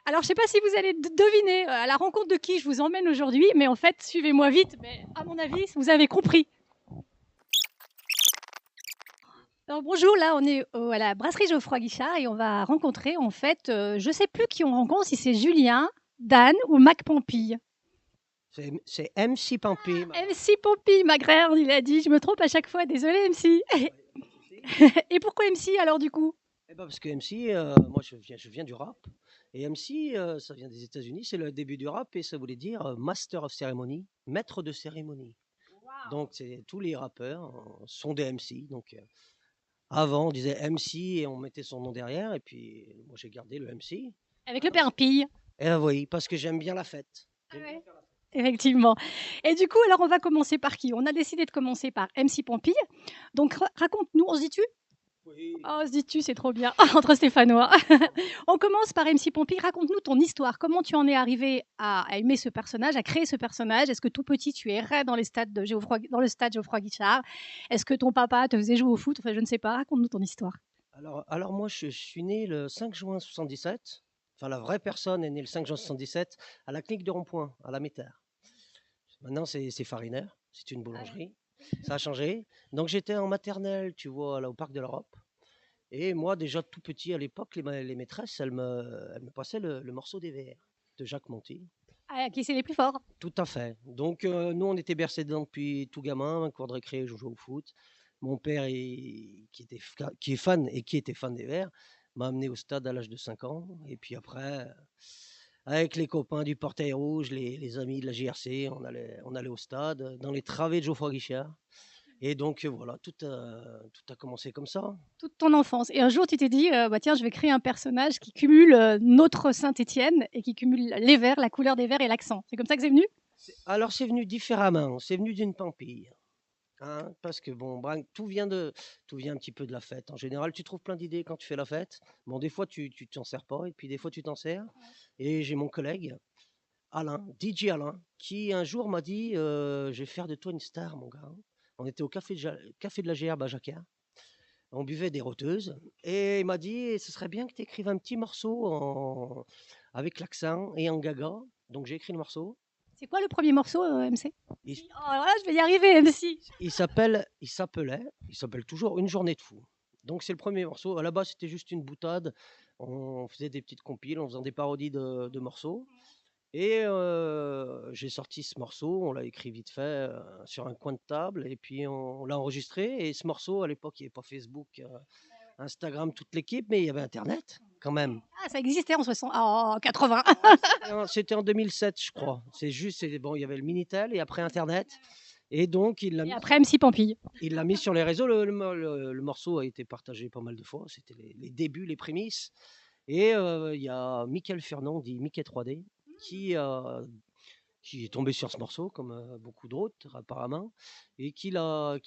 Alors, je ne sais pas si vous allez deviner à la rencontre de qui je vous emmène aujourd'hui, mais en fait, suivez-moi vite, mais à mon avis, vous avez compris. Alors, bonjour, là, on est à la brasserie Geoffroy Guichard et on va rencontrer, en fait, je ne sais plus qui on rencontre, si c'est Julien, Dan ou Mac Pampille. C'est MC Pampy. MC Pampille, Magrère, il a dit, je me trompe à chaque fois, désolé MC. Pas de souci. Et pourquoi MC alors du coup? Eh ben parce que MC, moi je viens du rap. Et MC, ça vient des États-Unis, c'est le début du rap et ça voulait dire Master of Ceremony, maître de cérémonie. Donc tous les rappeurs sont des MC. Donc avant on disait MC et on mettait son nom derrière et puis moi j'ai gardé le MC. Avec le père Pille. Et oui, parce que j'aime bien la fête. Ah ouais. Effectivement. Et du coup, alors on va commencer par qui? On a décidé de commencer par MC Pampille. Donc raconte-nous, on se dit tu? Oui. Oh, on se dit tu, c'est trop bien, entre Stéphanois. On commence par MC Pampille. Raconte-nous ton histoire. Comment tu en es arrivé à aimer ce personnage, à créer ce personnage? Est-ce que tout petit, tu errais dans, dans le stade Geoffroy Guichard? Est-ce que ton papa te faisait jouer au foot? Enfin, je ne sais pas. Raconte-nous ton histoire. Alors moi je suis né le 5 juin 77. Enfin la vraie personne est née le 5 juin 77 à la clinique de Rond-Point, à la Métère. Maintenant, c'est Fariner, c'est une boulangerie. Ça a changé. Donc, j'étais en maternelle, tu vois, là, au Parc de l'Europe. Et moi, déjà tout petit à l'époque, les maîtresses, elles me passaient le morceau des vers de Jacques Monty. Ah, qui c'est les plus forts? Tout à fait. Donc, nous, on était bercés dedans depuis tout gamin. Un cours de récré, je jouais au foot. Mon père, qui est fan et qui était fan des vers, m'a amené au stade à l'âge de 5 ans. Et puis après, avec les copains du Portail Rouge, les amis de la JRC, on allait au stade, dans les travées de Geoffroy Guichard. Et donc voilà, tout a commencé comme ça. Toute ton enfance. Et un jour, tu t'es dit, bah, tiens, je vais créer un personnage qui cumule notre Saint-Étienne et qui cumule les vers, la couleur des vers et l'accent. C'est comme ça que c'est venu? Alors c'est venu différemment, c'est venu d'une pampille. Hein, parce que bon, tout vient un petit peu de la fête. En général, tu trouves plein d'idées quand tu fais la fête. Bon, des fois, tu t'en sers pas, et puis des fois, tu t'en sers. Et j'ai mon collègue, Alain, DJ Alain, qui un jour m'a dit je vais faire de toi une star, mon gars. On était au café de la Gerbe à Jacquard. On buvait des roteuses. Et il m'a dit ce serait bien que tu écrives un petit morceau avec l'accent et en gaga. Donc j'ai écrit le morceau. C'est quoi le premier morceau, MC? Il, Oh là là, je vais y arriver, MC. il s'appelle toujours Une journée de fou. Donc c'est le premier morceau. À la base, c'était juste une boutade. On faisait des petites compiles, on faisait des parodies de morceaux. Et j'ai sorti ce morceau, on l'a écrit vite fait sur un coin de table, et puis on l'a enregistré. Et ce morceau, à l'époque, il n'y avait pas Facebook, Instagram, toute l'équipe, mais il y avait Internet quand même. Ah, ça existait en 60, en 80. C'était en 2007, je crois. Bon, il y avait le Minitel et après Internet. Et donc, il l'a Et mis, après, MC Pampille. il l'a mis sur les réseaux. Le morceau a été partagé pas mal de fois. C'était les débuts, les prémices. Et il y a Michael Fernand, dit Mickey 3D, qui, qui est tombé sur ce morceau, comme beaucoup d'autres apparemment, et qui l'a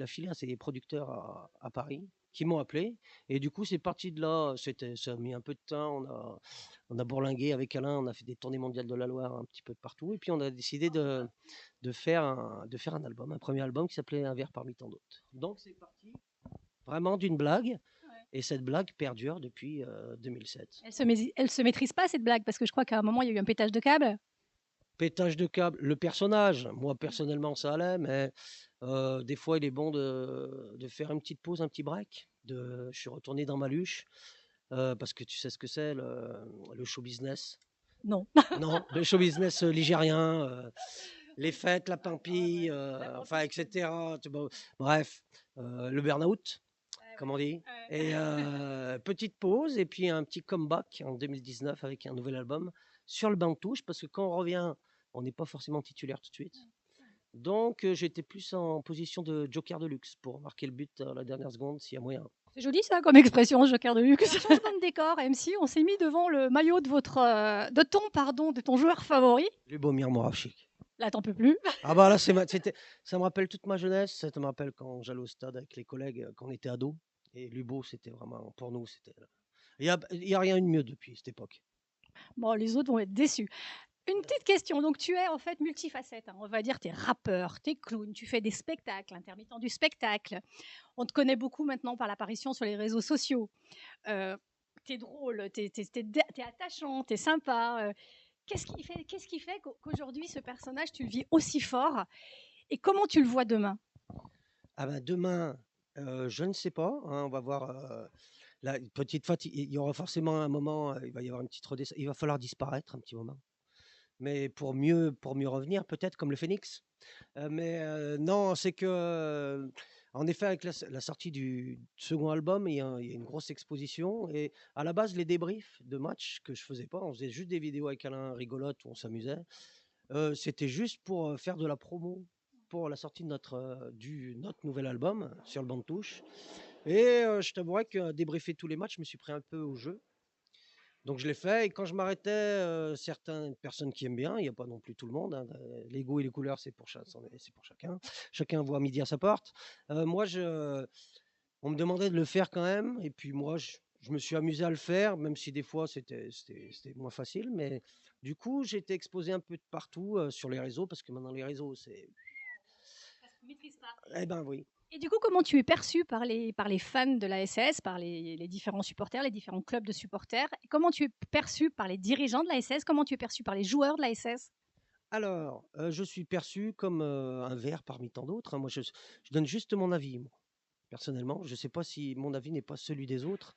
filé à ses producteurs à Paris, qui m'ont appelé. Et du coup, c'est parti de là. Ça a mis un peu de temps. On a bourlingué avec Alain, on a fait des tournées mondiales de la Loire un petit peu de partout. Et puis, on a décidé de faire un album, un premier album qui s'appelait Un verre parmi tant d'autres. Donc, c'est parti vraiment d'une blague. Et cette blague perdure depuis 2007. Elle se maîtrise pas, cette blague, parce que je crois qu'à un moment, il y a eu un pétage de câble. Pétage de câble, le personnage, moi personnellement ça allait, mais des fois il est bon de faire une petite pause, un petit break. Je suis retourné dans ma luche parce que tu sais ce que c'est le show business. Non. Non, le show business ligérien, les fêtes, la pampille, enfin etc. Bref, le burn-out, comme on dit. Et petite pause et puis un petit comeback en 2019 avec un nouvel album sur le banc de touche parce que quand on revient, on n'est pas forcément titulaire tout de suite. Donc j'étais plus en position de joker de luxe pour marquer le but à la dernière seconde s'il y a moyen. C'est joli ça comme expression, joker de luxe. Changement de décor, MC, on s'est mis devant le maillot de ton joueur favori. Lubomir Moravchik. Là, t'en peux plus. Ah bah là, ça me rappelle toute ma jeunesse. Ça me rappelle quand j'allais au stade avec les collègues quand on était ados. Et Lubo, c'était vraiment, pour nous, c'était... Il y a rien eu de mieux depuis cette époque. Bon, les autres vont être déçus. Une petite question. Donc, tu es en fait multifacette, hein. On va dire, tu es rappeur, tu es clown, tu fais des spectacles, intermittent du spectacle. On te connaît beaucoup maintenant par l'apparition sur les réseaux sociaux. Euh, tu es drôle, tu es attachant, tu es sympa. Qu'est-ce qui fait qu'aujourd'hui, ce personnage, tu le vis aussi fort et comment tu le vois demain? Ah ben demain, je ne sais pas, hein, on va voir, la petite fatigue. Il y aura forcément un moment, il va y avoir une petite redescente. Il va falloir disparaître un petit moment, mais pour mieux revenir peut-être comme le phénix. Mais non, c'est que, en effet, avec la sortie du second album, il y a une grosse exposition et à la base, les débriefs de matchs que je faisais pas, on faisait juste des vidéos avec Alain rigolotes où on s'amusait. C'était juste pour, faire de la promo pour la sortie de notre nouvel album sur le banc de touche et je t'avouerais que débriefer tous les matchs, je me suis pris un peu au jeu. Donc je l'ai fait et quand je m'arrêtais, certaines personnes qui aiment bien, il y a pas non plus tout le monde, hein, les goûts et les couleurs, c'est pour chacun. Chacun voit midi à sa porte. Moi on me demandait de le faire quand même et puis moi je me suis amusé à le faire, même si des fois c'était moins facile, mais du coup, j'ai été exposé un peu de partout, sur les réseaux parce que maintenant les réseaux, c'est Parce qu'on maîtrise pas. eh ben oui. Et du coup, comment tu es perçu par les fans de la SS, par les différents supporters, les différents clubs de supporters? Et comment tu es perçu par les dirigeants de la SS? Comment tu es perçu par les joueurs de la SS? Alors, je suis perçu comme, un ver parmi tant d'autres, hein. Moi, je donne juste mon avis, moi, personnellement. Je ne sais pas si mon avis n'est pas celui des autres.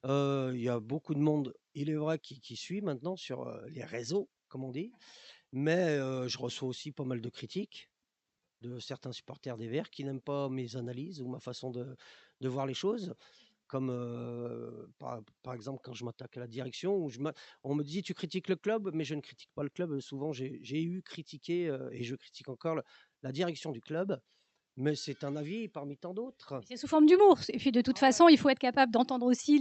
Il y a beaucoup de monde, il est vrai, qui suit maintenant sur, les réseaux, comme on dit, mais je reçois aussi pas mal de critiques de certains supporters des Verts qui n'aiment pas mes analyses ou ma façon de voir les choses. Comme par exemple, quand je m'attaque à la direction, on me dit tu critiques le club, mais je ne critique pas le club. Souvent, j'ai eu critiqué et je critique encore la direction du club, mais c'est un avis parmi tant d'autres. C'est sous forme d'humour. Et puis de toute Ah ouais. façon, il faut être capable d'entendre aussi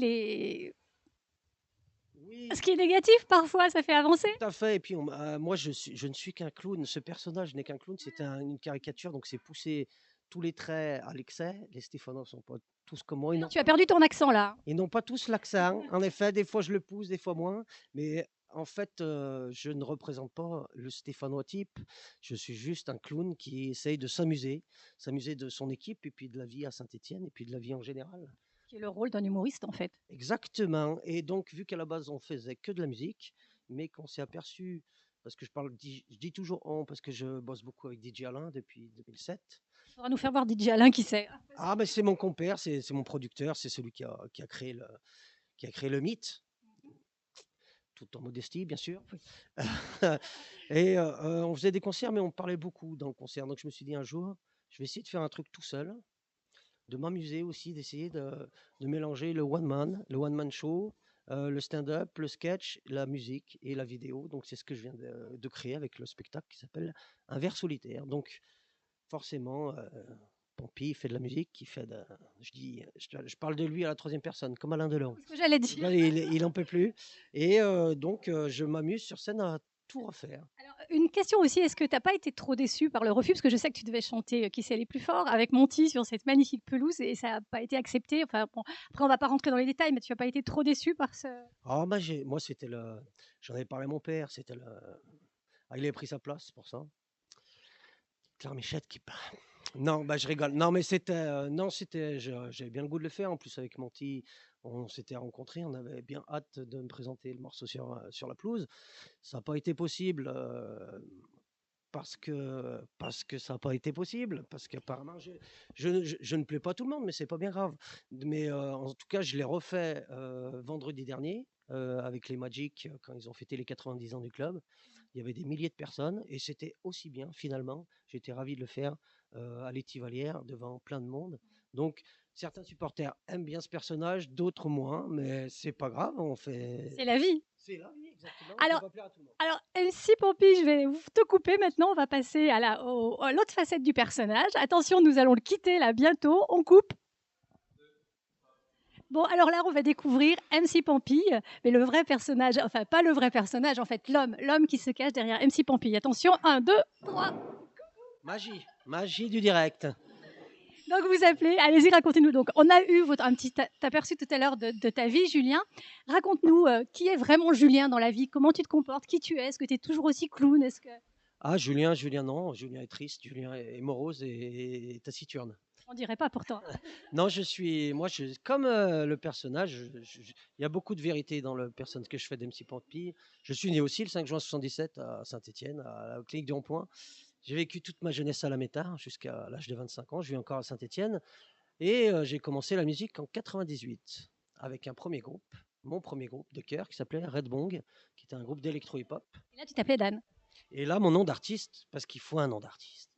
Oui, ce qui est négatif parfois, ça fait avancer. tout à fait. Et puis, moi, je ne suis qu'un clown. Ce personnage n'est qu'un clown. C'est une caricature, donc c'est pousser tous les traits à l'excès. Les Stéphanois sont pas tous comme moi. Alors, tu as perdu ton accent là. Ils n'ont pas tous l'accent. En effet, des fois je le pousse, des fois moins. Mais en fait, je ne représente pas le stéphanotype. Je suis juste un clown qui essaye de s'amuser de son équipe et puis de la vie à Saint-Étienne et puis de la vie en général. Qui est le rôle d'un humoriste en fait. Exactement. Et donc, vu qu'à la base on faisait que de la musique, mais qu'on s'est aperçu, parce que je dis toujours on, parce que je bosse beaucoup avec DJ Alain depuis 2007. Il faudra nous faire voir DJ Alain qui sait. Ah, mais c'est mon compère, c'est mon producteur, c'est celui qui a créé le mythe. Tout en modestie, bien sûr. Oui. Et on faisait des concerts, mais on parlait beaucoup dans le concert. Donc je me suis dit un jour, je vais essayer de faire un truc tout seul, de m'amuser aussi, d'essayer de mélanger le one man show, le stand-up, le sketch, la musique et la vidéo. Donc c'est ce que je viens de créer avec le spectacle qui s'appelle Un verre solitaire. Donc forcément, Pompey fait de la musique, je parle de lui à la troisième personne, comme Alain Delon. C'est ce que j'allais dire. Là, il en peut plus et donc je m'amuse sur scène à tout refaire. Alors, une question aussi, est-ce que tu n'as pas été trop déçu par le refus? Parce que je sais que tu devais chanter Qui c'est les plus forts avec Monty sur cette magnifique pelouse et ça n'a pas été accepté. Enfin, bon, après, on ne va pas rentrer dans les détails, mais tu n'as pas été trop déçu par ce. Ah bah, moi j'en avais parlé à mon père, il avait pris sa place pour ça. Claire Michette qui pa non, bah, je rigole. Non, mais non, j'avais bien le goût de le faire. En plus avec Monty, on s'était rencontrés, on avait bien hâte de me présenter le morceau sur la pelouse. Ça n'a pas été possible, parce que ça n'a pas été possible, parce qu'apparemment je ne plais pas tout le monde, mais c'est pas bien grave. Mais en tout cas, je l'ai refait vendredi dernier avec les Magic quand ils ont fêté les 90 ans du club. Il y avait des milliers de personnes et c'était aussi bien finalement. J'étais ravi de le faire à l'Étivalière devant plein de monde. Donc certains supporters aiment bien ce personnage, d'autres moins, mais c'est pas grave. C'est la vie. C'est la vie, exactement. Ça Alors, va plaire à tout le monde. alors MC Pompey, je vais te couper maintenant. On va passer à l'autre facette du personnage. Attention, nous allons le quitter là bientôt. On coupe. Bon, alors là, on va découvrir MC Pampille, mais le vrai personnage, enfin pas le vrai personnage, en fait, l'homme qui se cache derrière MC Pampille. Attention, 1, 2, 3. Magie du direct. Donc vous appelez, allez-y, racontez-nous. Donc on a eu un petit aperçu tout à l'heure de ta vie, Julien. Raconte-nous qui est vraiment Julien dans la vie, comment tu te comportes, qui tu es, est-ce que tu es toujours aussi clown, est-ce que... Ah, Julien non. Julien est triste, Julien est morose et taciturne. On dirait pas pourtant. Non, comme le personnage, il y a beaucoup de vérité dans le personnage que je fais d'MC Pampy. Je suis né aussi le 5 juin 77 à Saint-Étienne, à la clinique du Rond-Point. J'ai vécu toute ma jeunesse à la Métard jusqu'à l'âge de 25 ans. Je vis encore à Saint-Étienne et j'ai commencé la musique en 98 avec un premier groupe, mon premier groupe de chœur qui s'appelait Red Bong, qui était un groupe d'électro-hip-hop. Et là, tu t'appelais Dan. Et là, mon nom d'artiste, parce qu'il faut un nom d'artiste.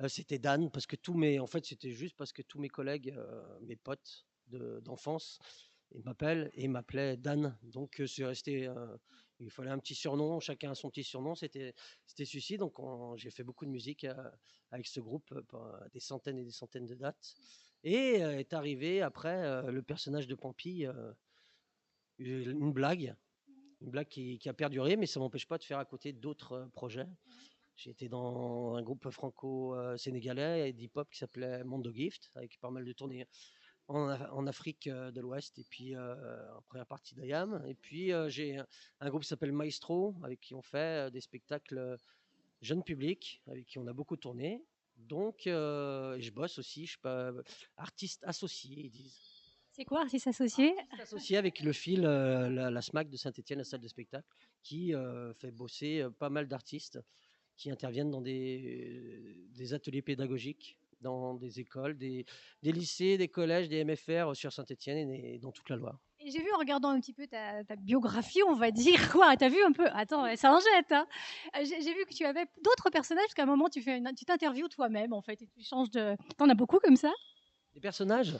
C'était Dan, parce que en fait, c'était juste parce que tous mes collègues, mes potes d'enfance, ils m'appelaient Dan. Donc, c'est resté. Il fallait un petit surnom, chacun a son petit surnom. C'était celui-ci. Donc, j'ai fait beaucoup de musique avec ce groupe, des centaines et des centaines de dates. Et est arrivé après le personnage de Pampy, une blague qui a perduré, mais ça m'empêche pas de faire à côté d'autres projets. J'ai été dans un groupe franco-sénégalais d'hip-hop qui s'appelait Mondo Gift, avec pas mal de tournées en Afrique de l'Ouest, et puis en première partie d'Ayam. Et puis j'ai un groupe qui s'appelle Maestro, avec qui on fait des spectacles jeunes publics, avec qui on a beaucoup tourné. Donc, je bosse aussi, je suis pas artiste associé, ils disent. C'est quoi, artiste associé? Associé avec le fil, la SMAC de Saint-Étienne, la salle de spectacle, qui fait bosser pas mal d'artistes qui interviennent dans des ateliers pédagogiques, dans des écoles, des lycées, des collèges, des MFR sur Saint-Étienne et dans toute la Loire. Et j'ai vu en regardant un petit peu ta biographie, on va dire, quoi, tu as vu un peu, attends, ça en jette, hein. J'ai vu que tu avais d'autres personnages, parce qu'à un moment, tu t'interviews toi-même, en fait, et tu changes de... T'en as beaucoup comme ça? Des personnages?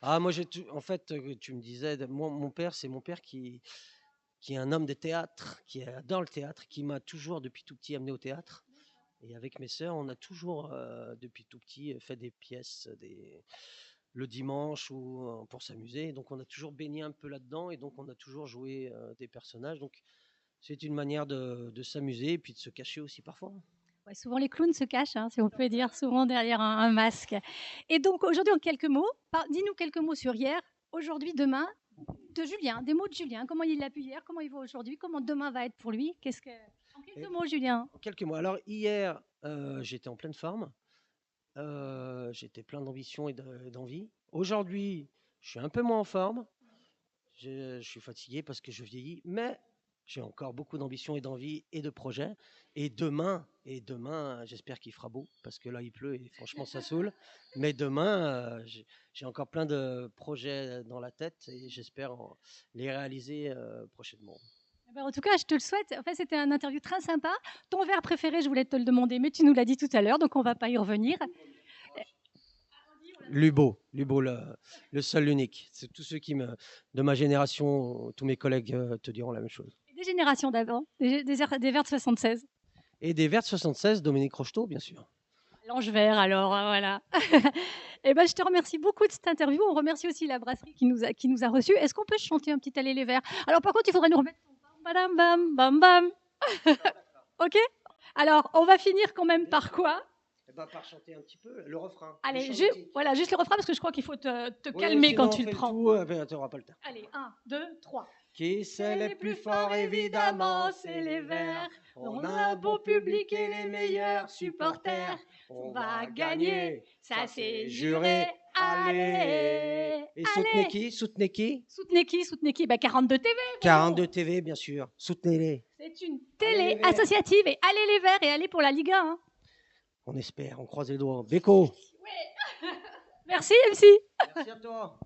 Ah, moi, en fait, tu me disais, mon père, c'est mon père qui est un homme de théâtre, qui adore le théâtre, qui m'a toujours, depuis tout petit, amené au théâtre. Et avec mes sœurs, on a toujours, depuis tout petit, fait des pièces le dimanche ou pour s'amuser. Donc, on a toujours baigné un peu là-dedans et donc on a toujours joué des personnages. Donc, c'est une manière de s'amuser et puis de se cacher aussi parfois. Ouais, souvent, les clowns se cachent, hein, si on peut dire, souvent derrière un masque. Et donc, aujourd'hui, en quelques mots, dis-nous quelques mots sur hier, aujourd'hui, demain, de Julien, des mots de Julien. Comment il l'a pu hier, comment il va aujourd'hui, comment demain va être pour lui. En quelques mots, Julien. En quelques mots. Alors, hier, j'étais en pleine forme. J'étais plein d'ambition et d'envie. Aujourd'hui, je suis un peu moins en forme. Je suis fatigué parce que je vieillis, mais j'ai encore beaucoup d'ambition et d'envie et de projets. Et demain, j'espère qu'il fera beau parce que là, il pleut et franchement, ça saoule. Mais demain, j'ai encore plein de projets dans la tête et j'espère les réaliser prochainement. En tout cas, je te le souhaite. En fait, c'était un interview très sympa. Ton verre préféré, je voulais te le demander, mais tu nous l'as dit tout à l'heure, donc on ne va pas y revenir. Lubo, le seul, l'unique. C'est tous ceux de ma génération, tous mes collègues te diront la même chose. Des générations d'avant, des verres de 76. Et des verres de 76, Dominique Rocheteau, bien sûr. L'ange vert, alors, voilà. Eh ben, je te remercie beaucoup de cette interview. On remercie aussi la brasserie qui nous a reçus. Est-ce qu'on peut chanter un petit Aller les verts? Alors, par contre, il faudrait nous remettre bam, bam, bam, bam. OK? Alors, on va finir quand même par quoi? Par chanter un petit peu le refrain. Allez, juste le refrain, parce que je crois qu'il faut te calmer quand tu le prends. Tu n'auras pas le temps. Allez, 1, 2, 3. Qui c'est les plus forts, évidemment, c'est les Verts. On a un beau public et les meilleurs supporters. On va gagner, ça c'est juré. Allez. Et soutenez qui? Soutenez qui? 42 TV. 42 TV, bien sûr. Soutenez-les. C'est une télé associative et allez les Verts et allez pour la Ligue 1. Hein. On espère, on croise les doigts. Beko. Ouais. Merci MC. Merci à toi.